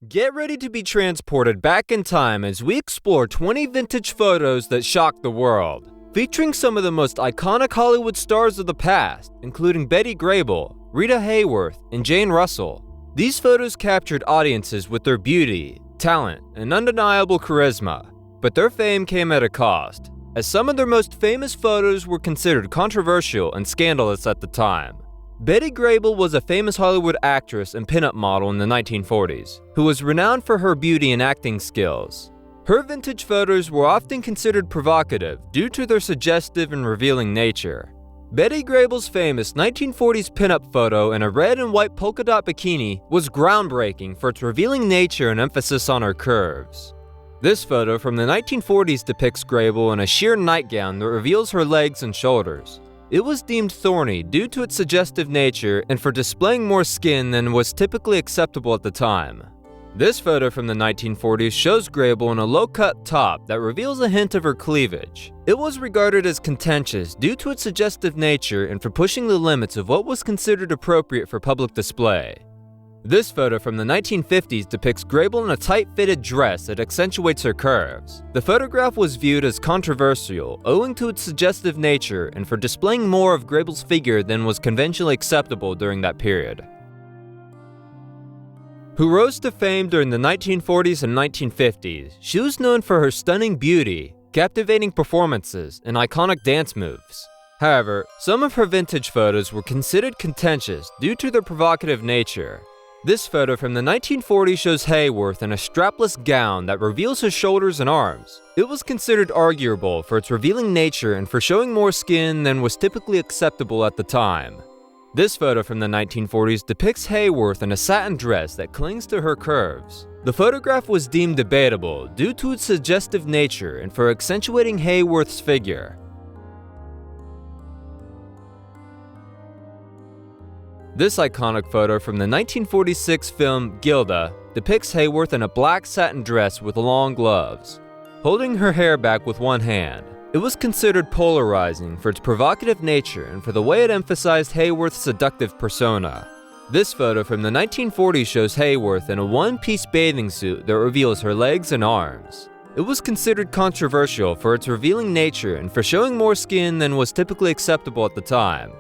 Get ready to be transported back in time as we explore 20 vintage photos that shocked the world, featuring some of the most iconic Hollywood stars of the past, including Betty Grable, Rita Hayworth, and Jane Russell. These photos captured audiences with their beauty, talent, and undeniable charisma, but their fame came at a cost, as some of their most famous photos were considered controversial and scandalous at the time. Betty Grable was a famous Hollywood actress and pinup model in the 1940s, who was renowned for her beauty and acting skills. Her vintage photos were often considered provocative due to their suggestive and revealing nature. Betty Grable's famous 1940s pinup photo in a red and white polka dot bikini was groundbreaking for its revealing nature and emphasis on her curves. This photo from the 1940s depicts Grable in a sheer nightgown that reveals her legs and shoulders. It was deemed thorny due to its suggestive nature and for displaying more skin than was typically acceptable at the time. This photo from the 1940s shows Grable in a low-cut top that reveals a hint of her cleavage. It was regarded as contentious due to its suggestive nature and for pushing the limits of what was considered appropriate for public display. This photo from the 1950s depicts Grable in a tight-fitted dress that accentuates her curves. The photograph was viewed as controversial, owing to its suggestive nature and for displaying more of Grable's figure than was conventionally acceptable during that period. Who rose to fame during the 1940s and 1950s, she was known for her stunning beauty, captivating performances, and iconic dance moves. However, some of her vintage photos were considered contentious due to their provocative nature. This photo from the 1940s shows Hayworth in a strapless gown that reveals her shoulders and arms. It was considered arguable for its revealing nature and for showing more skin than was typically acceptable at the time. This photo from the 1940s depicts Hayworth in a satin dress that clings to her curves. The photograph was deemed debatable due to its suggestive nature and for accentuating Hayworth's figure. This iconic photo from the 1946 film Gilda depicts Hayworth in a black satin dress with long gloves, holding her hair back with one hand. It was considered polarizing for its provocative nature and for the way it emphasized Hayworth's seductive persona. This photo from the 1940s shows Hayworth in a one-piece bathing suit that reveals her legs and arms. It was considered controversial for its revealing nature and for showing more skin than was typically acceptable at the time.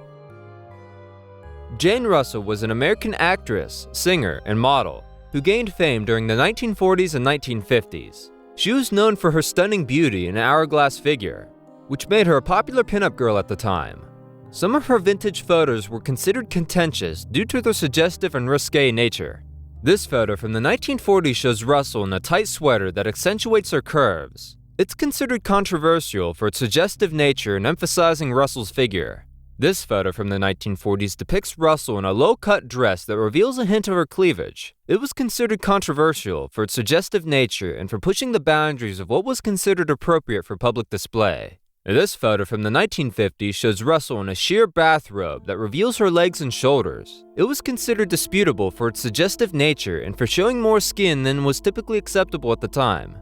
Jane Russell was an American actress, singer, and model who gained fame during the 1940s and 1950s. She was known for her stunning beauty and hourglass figure, which made her a popular pinup girl at the time. Some of her vintage photos were considered contentious due to their suggestive and risque nature. This photo from the 1940s shows Russell in a tight sweater that accentuates her curves. It's considered controversial for its suggestive nature and emphasizing Russell's figure. This photo from the 1940s depicts Russell in a low-cut dress that reveals a hint of her cleavage. It was considered controversial for its suggestive nature and for pushing the boundaries of what was considered appropriate for public display. This photo from the 1950s shows Russell in a sheer bathrobe that reveals her legs and shoulders. It was considered disputable for its suggestive nature and for showing more skin than was typically acceptable at the time.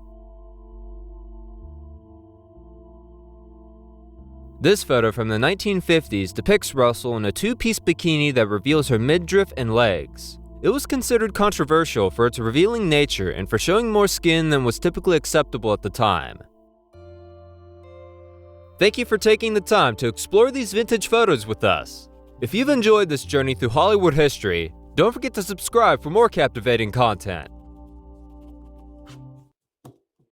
This photo from the 1950s depicts Russell in a two-piece bikini that reveals her midriff and legs. It was considered controversial for its revealing nature and for showing more skin than was typically acceptable at the time. Thank you for taking the time to explore these vintage photos with us. If you've enjoyed this journey through Hollywood history, don't forget to subscribe for more captivating content.